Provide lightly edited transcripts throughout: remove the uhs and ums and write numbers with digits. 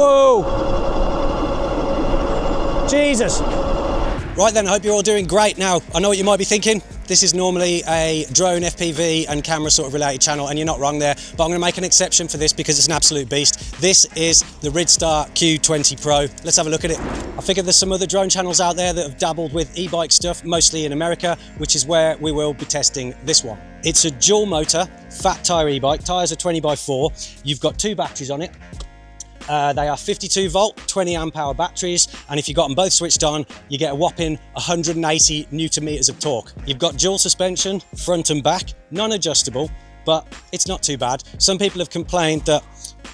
Whoa! Jesus. Right then, I hope you're all doing great. Now, I know what you might be thinking. This is normally a drone, FPV and camera sort of related channel, and you're not wrong there, but I'm going to make an exception for this because it's an absolute beast. This is the Ridstar Q20 Pro. Let's have a look at it. I figure there's some other drone channels out there that have dabbled with e-bike stuff, mostly in America, which is where we will be testing this one. It's a dual motor, fat tyre e-bike. Tyres are 20x4. You've got 2 batteries on it. They are 52 volt, 20 amp hour batteries, and if you've got them both switched on, you get a whopping 180 Newton meters of torque. You've got dual suspension, front and back, non-adjustable, but it's not too bad. Some people have complained that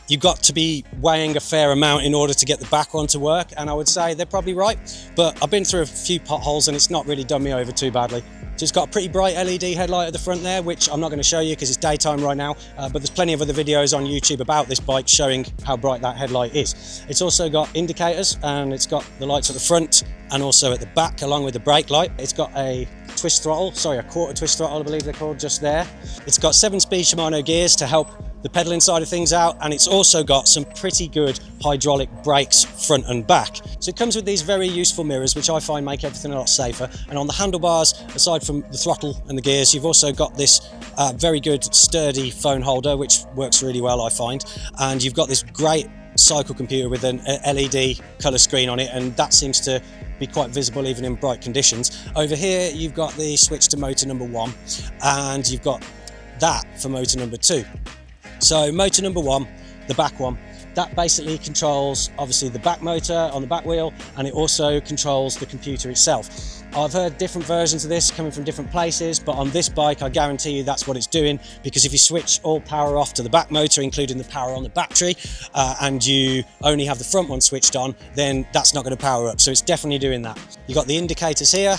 you've got to be weighing a fair amount in order to get the back one to work, and I would say they're probably right, but I've been through a few potholes and it's not really done me over too badly. So it's got a pretty bright LED headlight at the front there, which I'm not going to show you because it's daytime right now, but there's plenty of other videos on YouTube about this bike showing how bright that headlight is. It's also got indicators, and it's got the lights at the front and also at the back along with the brake light. It's got a twist throttle, sorry, a quarter twist throttle I believe they're called, just there. It's got 7-speed Shimano gears to help the pedaling side of things out, and it's also got some pretty good hydraulic brakes front and back. So it comes with these very useful mirrors, which I find make everything a lot safer. And on the handlebars, aside from the throttle and the gears, you've also got this very good sturdy phone holder, which works really well, I find. And you've got this great cycle computer with an LED colour screen on it, and that seems to be quite visible even in bright conditions. Over here, you've got the switch to motor number 1, and you've got that for motor number 2. So motor number 1, the back one, that basically controls obviously the back motor on the back wheel, and it also controls the computer itself. I've heard different versions of this coming from different places, but on this bike I guarantee you that's what it's doing, because if you switch all power off to the back motor, including the power on the battery, and you only have the front one switched on, then that's not going to power up. So it's definitely doing that. You've got the indicators here,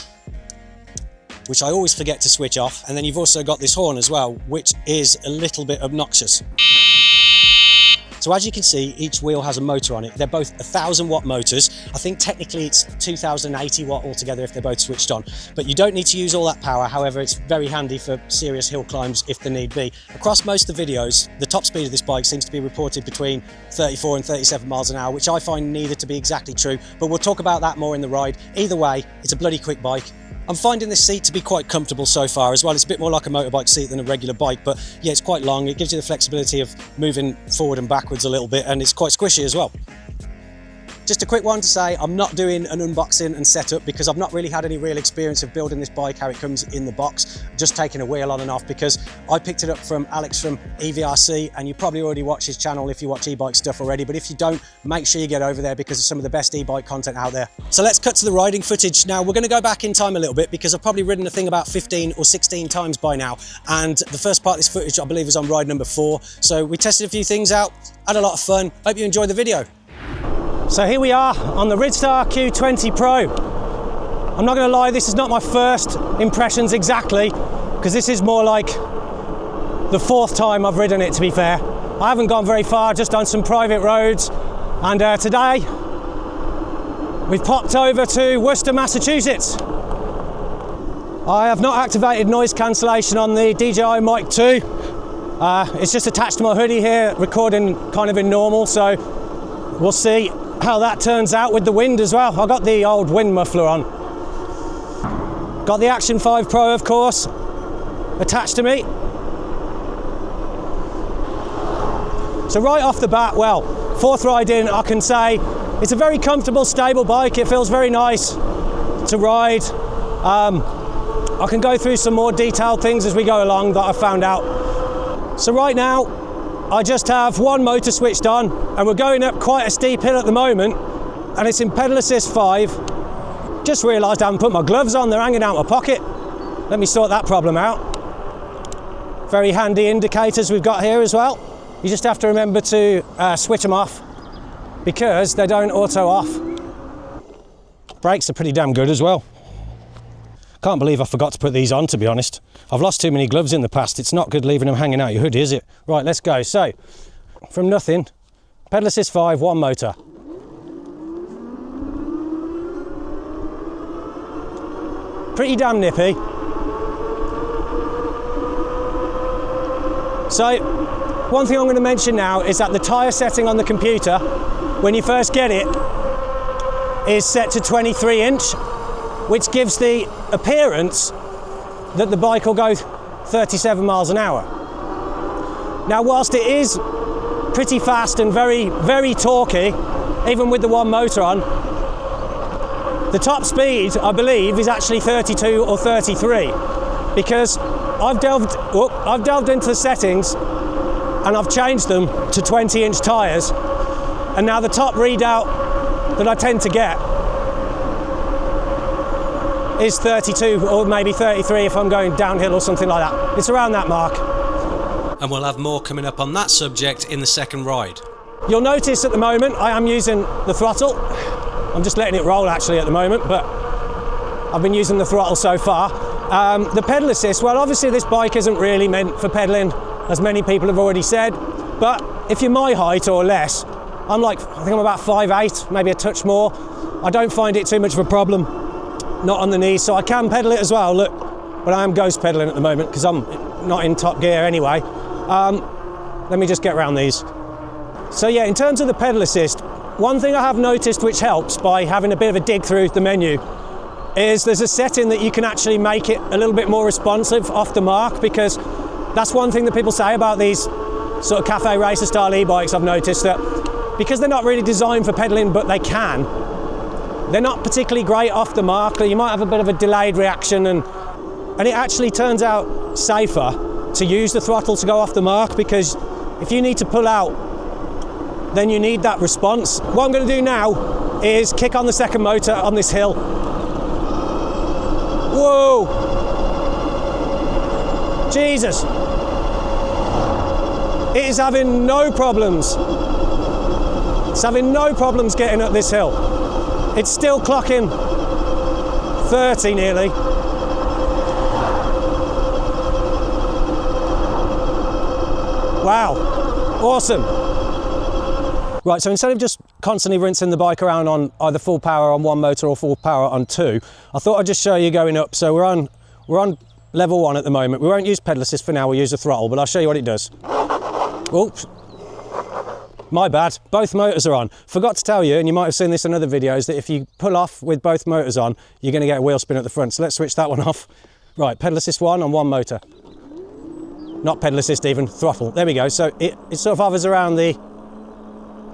which I always forget to switch off, and then you've also got this horn as well, which is a little bit obnoxious. So as you can see, each wheel has a motor on it. They're both 1,000 watt motors. I think technically it's 2,080 watt altogether if they're both switched on, but you don't need to use all that power. However, it's very handy for serious hill climbs if the need be. Across most of the videos, the top speed of this bike seems to be reported between 34 and 37 miles an hour, which I find neither to be exactly true, but we'll talk about that more in the ride. Either way, it's a bloody quick bike. I'm finding this seat to be quite comfortable so far as well. It's a bit more like a motorbike seat than a regular bike, but yeah, it's quite long. It gives you the flexibility of moving forward and backwards a little bit, and it's quite squishy as well. Just a quick one to say, I'm not doing an unboxing and setup because I've not really had any real experience of building this bike, how it comes in the box, just taking a wheel on and off, because I picked it up from Alex from EVRC, and you probably already watch his channel if you watch e-bike stuff already, but if you don't, make sure you get over there because it's some of the best e-bike content out there. So let's cut to the riding footage. Now we're going to go back in time a little bit because I've probably ridden the thing about 15 or 16 times by now, and the first part of this footage I believe is on ride number 4. So we tested a few things out, had a lot of fun. Hope you enjoy the video. So here we are on the Ridstar Q20 Pro. I'm not going to lie, this is not my first impressions exactly, because this is more like the 4th time I've ridden it, to be fair. I haven't gone very far, just done some private roads, and today we've popped over to Worcester, Massachusetts. I have not activated noise cancellation on the DJI Mic 2. It's just attached to my hoodie here, recording kind of in normal, so we'll see how that turns out with the wind as well. I got the old wind muffler on. Got the Action 5 Pro, of course, attached to me. So right off the bat, well, 4th ride in, I can say it's a very comfortable, stable bike. It feels very nice to ride. I can go through some more detailed things as we go along that I've found out. So right now, I just have one motor switched on, and we're going up quite a steep hill at the moment, and it's in pedal assist 5. Just realised I haven't put my gloves on, they're hanging out my pocket. Let me sort that problem out. Very handy indicators we've got here as well. You just have to remember to switch them off because they don't auto off. Brakes are pretty damn good as well. Can't believe I forgot to put these on, to be honest. I've lost too many gloves in the past. It's not good leaving them hanging out your hoodie, is it? Right, let's go. So, from nothing, pedal assist 5, one motor. Pretty damn nippy. So, one thing I'm going to mention now is that the tyre setting on the computer when you first get it, is set to 23 inch, which gives the appearance that the bike will go 37 miles an hour. Now, whilst it is pretty fast and very, very torquey, even with the one motor on, the top speed, I believe, is actually 32 or 33, because I've delved into the settings and I've changed them to 20-inch tyres, and now the top readout that I tend to get is 32 or maybe 33 if I'm going downhill or something like that. It's around that mark. And we'll have more coming up on that subject in the second ride. You'll notice at the moment I am using the throttle. I'm just letting it roll actually at the moment, but I've been using the throttle so far. The pedal assist, well, obviously this bike isn't really meant for pedaling, as many people have already said, but if you're my height or less, I think I'm about 5'8", maybe a touch more. I don't find it too much of a problem, not on the knees, so I can pedal it as well, look, but I am ghost pedaling at the moment because I'm not in top gear anyway. Let me just get around these. So yeah, in terms of the pedal assist, one thing I have noticed which helps by having a bit of a dig through the menu is there's a setting that you can actually make it a little bit more responsive off the mark, because that's one thing that people say about these sort of cafe racer style e-bikes. I've noticed that because they're not really designed for pedaling, but they can, they're not particularly great off the mark. You might have a bit of a delayed reaction, and it actually turns out safer to use the throttle to go off the mark, because if you need to pull out, then you need that response. What I'm going to do now is kick on the second motor on this hill. Whoa! Jesus! It is having no problems. It's having no problems getting up this hill. It's still clocking 30 nearly. Wow, awesome. Right, so instead of just constantly rinsing the bike around on either full power on one motor or full power on two, I thought I'd just show you going up. So we're on level 1 at the moment. We won't use pedal assist for now, we'll use the throttle, but I'll show you what it does. Oops. My bad, both motors are on. Forgot to tell you, and you might have seen this in other videos, that if you pull off with both motors on, you're going to get a wheel spin at the front. So let's switch that one off. Right, pedal assist 1 on one motor. Not pedal assist even, throttle. There we go. So it sort of hovers around the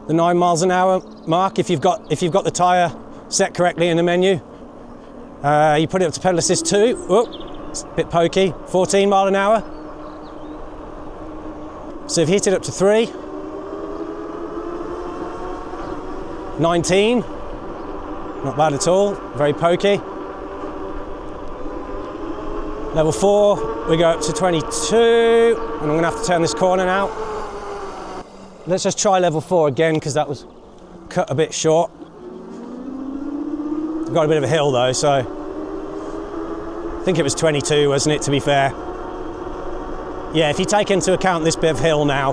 9 miles an hour mark if you've got the tyre set correctly in the menu. You put it up to pedal assist 2. Oh, it's a bit pokey. 14 mile an hour. So if you hit it up to 3. 19. Not bad at all. Very pokey. Level 4, we go up to 22, and I'm going to have to turn this corner now. Let's just try level 4 again, because that was cut a bit short. Got a bit of a hill though, so I think it was 22, wasn't it, to be fair? Yeah, if you take into account this bit of hill now,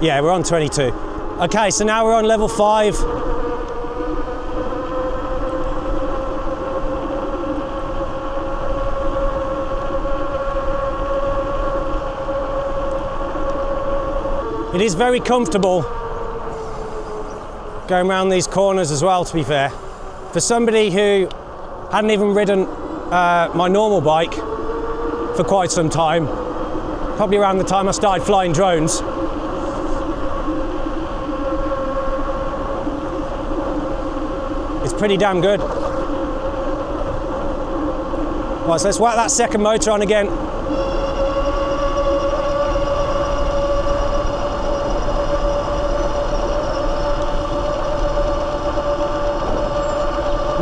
yeah, we're on 22. Okay, so now we're on level 5. It is very comfortable going around these corners as well, to be fair. For somebody who hadn't even ridden my normal bike for quite some time, probably around the time I started flying drones, it's pretty damn good. Right, so let's whack that second motor on again.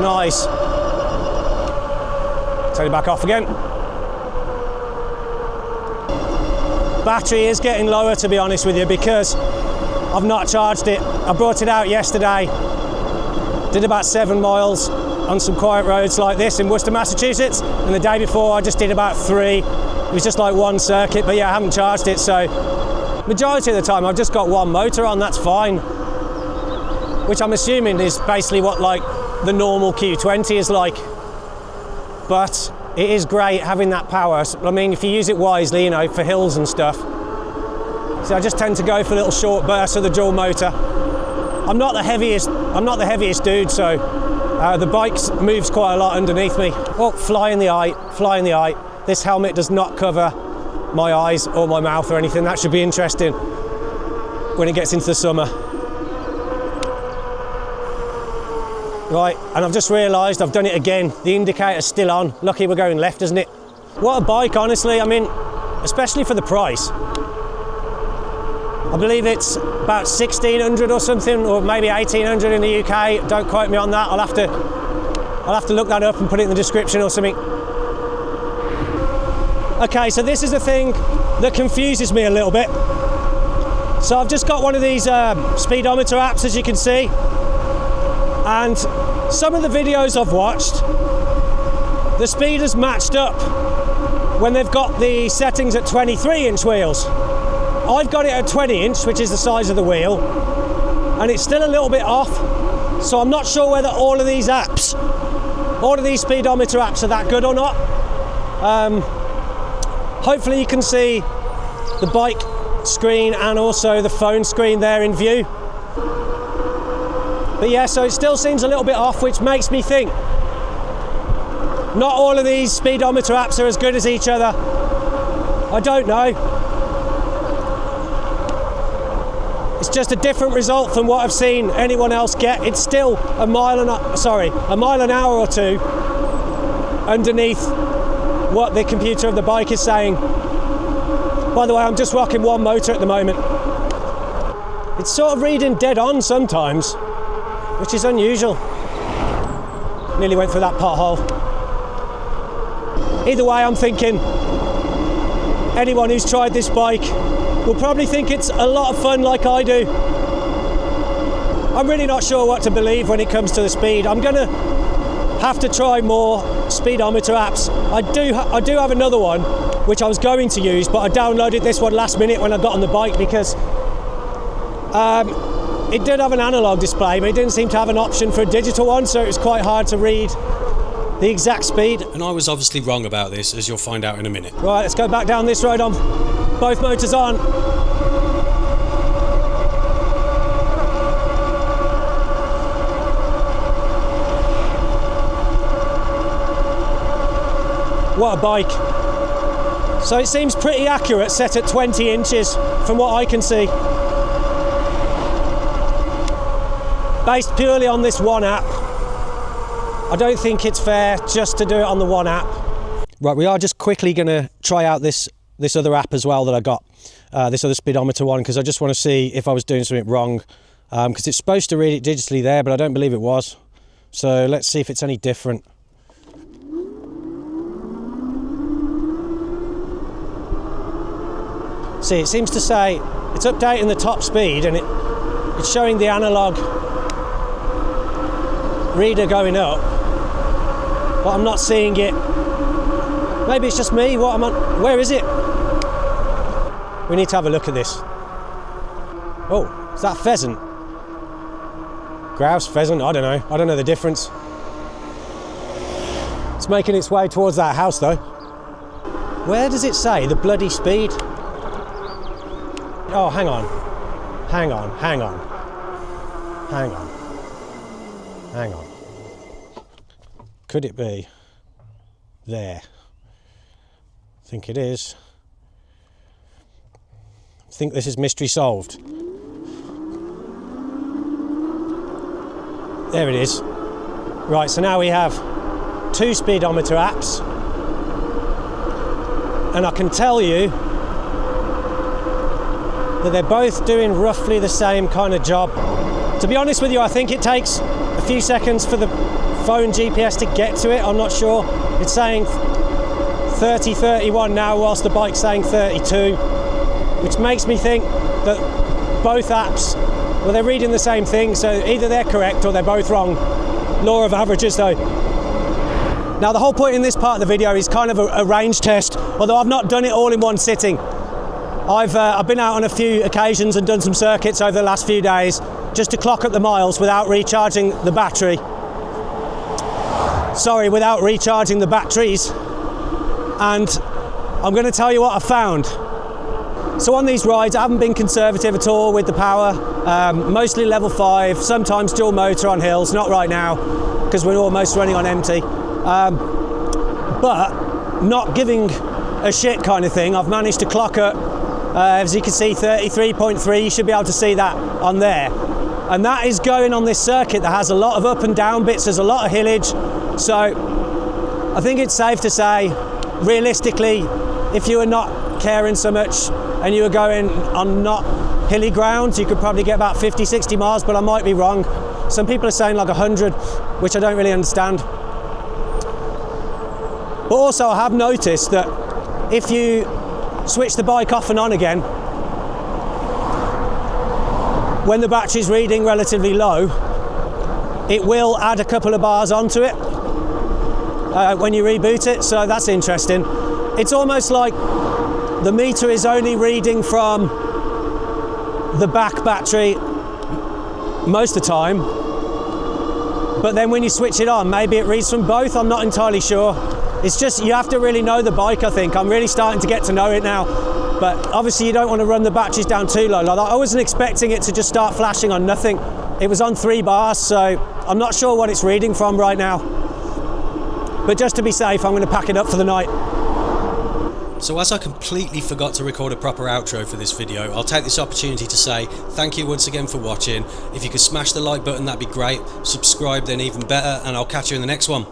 Nice. Turn it back off again. Battery is getting lower, to be honest with you, because I've not charged it. I brought it out yesterday, did about 7 miles on some quiet roads like this in Worcester, Massachusetts, and the day before I just did about 3. It was just like one circuit, but yeah, I haven't charged it, so majority of the time I've just got one motor on, that's fine, which I'm assuming is basically what like the normal Q20 is like. But it is great having that power. I mean, if you use it wisely, you know, for hills and stuff. So I just tend to go for little short bursts of the dual motor. I'm not the heaviest dude, so the bike moves quite a lot underneath me. Oh, fly in the eye. This helmet does not cover my eyes or my mouth or anything. That should be interesting when it gets into the summer. Right, and I've just realised I've done it again. The indicator's still on. Lucky we're going left, isn't it? What a bike, honestly. I mean, especially for the price. I believe it's about 1,600 or something, or maybe 1,800 in the UK. Don't quote me on that. I'll have to look that up and put it in the description or something. Okay, so this is the thing that confuses me a little bit. So I've just got one of these speedometer apps, as you can see, and some of the videos I've watched, the speed has matched up when they've got the settings at 23-inch wheels. I've got it at 20-inch, which is the size of the wheel, and it's still a little bit off, so I'm not sure whether all of these speedometer apps are that good or not. Hopefully you can see the bike screen and also the phone screen there in view. But yeah, so it still seems a little bit off, which makes me think not all of these speedometer apps are as good as each other. I don't know. It's just a different result from what I've seen anyone else get. It's still a mile an hour or two underneath what the computer of the bike is saying. By the way, I'm just rocking one motor at the moment. It's sort of reading dead on sometimes, which is unusual. Nearly went through that pothole. Either way, I'm thinking anyone who's tried this bike will probably think it's a lot of fun like I do. I'm really not sure what to believe when it comes to the speed. I'm gonna have to try more speedometer apps. I do have another one which I was going to use, but I downloaded this one last minute when I got on the bike because it did have an analog display, but it didn't seem to have an option for a digital one, so it was quite hard to read the exact speed. And I was obviously wrong about this, as you'll find out in a minute. Right, let's go back down this road on both motors on. What a bike. So it seems pretty accurate, set at 20 inches from what I can see. Based purely on this one app. I don't think it's fair just to do it on the one app. Right, we are just quickly going to try out this other app as well that I got, this other speedometer one, because I just want to see if I was doing something wrong, because it's supposed to read it digitally there, but I don't believe it was. So let's see if it's any different. See, it seems to say it's updating the top speed, and it's showing the analog reader going up, but I'm not seeing it. Maybe it's just me. What am I? Where is it? We need to have a look at this. Oh, is that pheasant? Grouse, pheasant? I don't know. I don't know the difference. It's making its way towards that house though. Where does it say the bloody speed? Oh, hang on. Hang on. Could it be there? I think it is. I think this is mystery solved. There it is. Right, so now we have two speedometer apps, and I can tell you that they're both doing roughly the same kind of job. To be honest with you, I think it takes a few seconds for the phone GPS to get to it. I'm not sure. It's saying 30, 31 now, whilst the bike's saying 32, which makes me think that both apps, well, they're reading the same thing, so either they're correct or they're both wrong. Law of averages though. Now the whole point in this part of the video is kind of a range test, although I've not done it all in one sitting. I've been out on a few occasions and done some circuits over the last few days just to clock up the miles without recharging the battery. Sorry, without recharging the batteries. And I'm going to tell you what I found. So on these rides, I haven't been conservative at all with the power, mostly level 5, sometimes dual motor on hills, not right now, because we're almost running on empty. But not giving a shit kind of thing. I've managed to clock at, as you can see, 33.3, you should be able to see that on there. And that is going on this circuit that has a lot of up and down bits, there's a lot of hillage. So I think it's safe to say, realistically, if you were not caring so much and you were going on not hilly ground, you could probably get about 50, 60 miles, but I might be wrong. Some people are saying like 100, which I don't really understand. But also I have noticed that if you switch the bike off and on again, when the battery's reading relatively low, it will add a couple of bars onto it when you reboot it, so that's interesting. It's almost like the meter is only reading from the back battery most of the time, but then when you switch it on, maybe it reads from both, I'm not entirely sure. It's just, you have to really know the bike, I think. I'm really starting to get to know it now, but obviously you don't want to run the batteries down too low. Like, I wasn't expecting it to just start flashing on nothing. It was on 3 bars, so I'm not sure what it's reading from right now. But just to be safe, I'm going to pack it up for the night. So as I completely forgot to record a proper outro for this video, I'll take this opportunity to say thank you once again for watching. If you could smash the like button, that'd be great. Subscribe then even better, and I'll catch you in the next one.